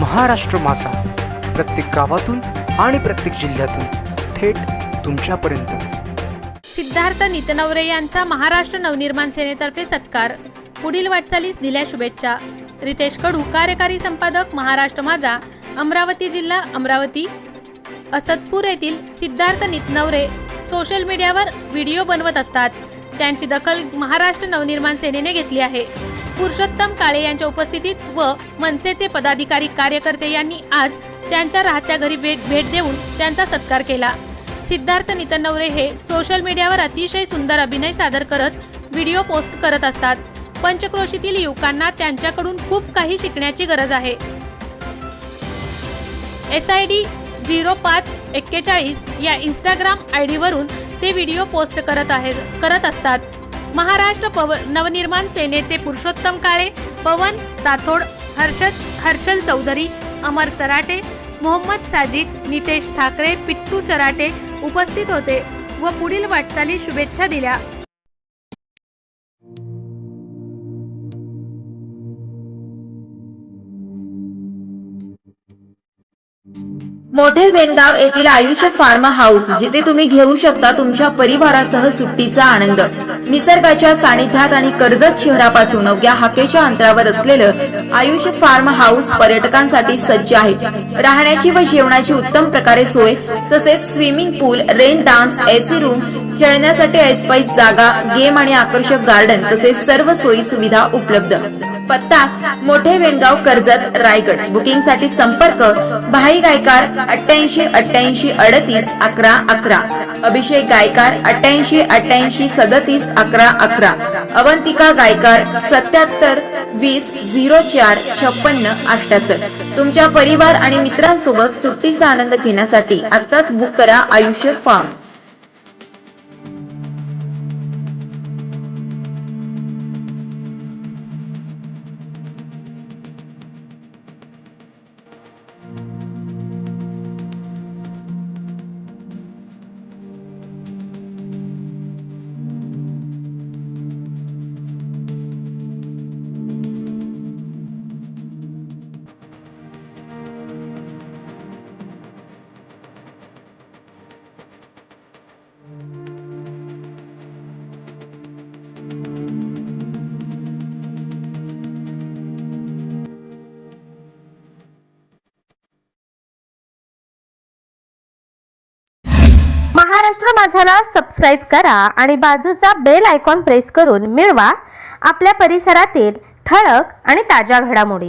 महाराष्ट्र माझा, प्रत्येक गावातून आणि प्रत्येक जिल्ह्यातून थेट तुमच्यापर्यंत। सिद्धार्थ नितनवरे यांचा महाराष्ट्र नवनिर्माण सेनेतर्फे सत्कार। पुढील वाटचालीस दिल्या शुभेच्छा। रितेश कडू, कार्यकारी संपादक, महाराष्ट्र माझा, अमरावती जिल्हा, अमरावती। असदपूर येथील सिद्धार्थ नितनवरे सोशल मीडियावर व्हिडिओ बनवत असतात। त्यांची दखल महाराष्ट्र नवनिर्माण सेनेने घेतली आहे। पुरुषोत्तम काळे यांच्या उपस्थितीत व मनसेचे पदाधिकारी, कार्यकर्ते यांनी आज त्यांच्या राहत्या घरी भेट देऊन त्यांचा सत्कार केला। सिद्धार्थ नितनवरे हे सोशल मीडियावर अतिशय सुंदर अभिनय सादर करत व्हिडिओ पोस्ट करत असतात। पंचक्रोशीतील युवकांना त्यांच्याकडून खूप काही शिकण्याची गरज आहे। SID 0541 या इंस्टाग्राम ID वरून ते व्हिडिओ पोस्ट करत असतात। महाराष्ट्र नवनिर्माण सेनेचे पुरुषोत्तम काळे, पवन राठोड, हर्षल चौधरी, अमर चराटे, मोहम्मद साजिद, नितेश ठाकरे, पिट्टू चराटे उपस्थित होते व पुढील वाटचालीस शुभेच्छा दिल्या। मोठे वेणगाव येथील आयुष फार्म हाऊस, जिथे तुम्ही घेऊ शकता तुमच्या परिवारासह सुट्टीचा आनंद। निसर्गाच्या सानिध्यात आणि कर्जत शहरापासून अवघ्या हाकेच्या अंतरावर असलेलं आयुष फार्म हाऊस पर्यटकांसाठी सज्ज आहे। राहण्याची व जेवणाची उत्तम प्रकारे सोय, तसेच स्विमिंग पूल, रेन डान्स, AC रूम, खेळण्यासाठी ऐसपैस जागा, गेम आणि आकर्षक गार्डन तसेच सर्व सोयी सुविधा उपलब्ध। पत्ता: मोठे वेणगाव, कर्जत, रायगड। बुकिंग साठी संपर्क: भाई गायकार 88 88 38 11 11, अभिषेक गायकार 88 88 37 11 11, अवंतिका गायकार 77 20 04 56 78। तुमच्या परिवार आणि मित्रांसोबत सुट्टीचा आनंद घेण्यासाठी आताच बुक करा आयुष फार्म। महाराष्ट्र माझाला सबस्क्राइब करा आणि बाजूचा बेल आयकॉन प्रेस करून मिळवा आपल्या परिसरातील ठळक आणि ताज्या घडामोडी।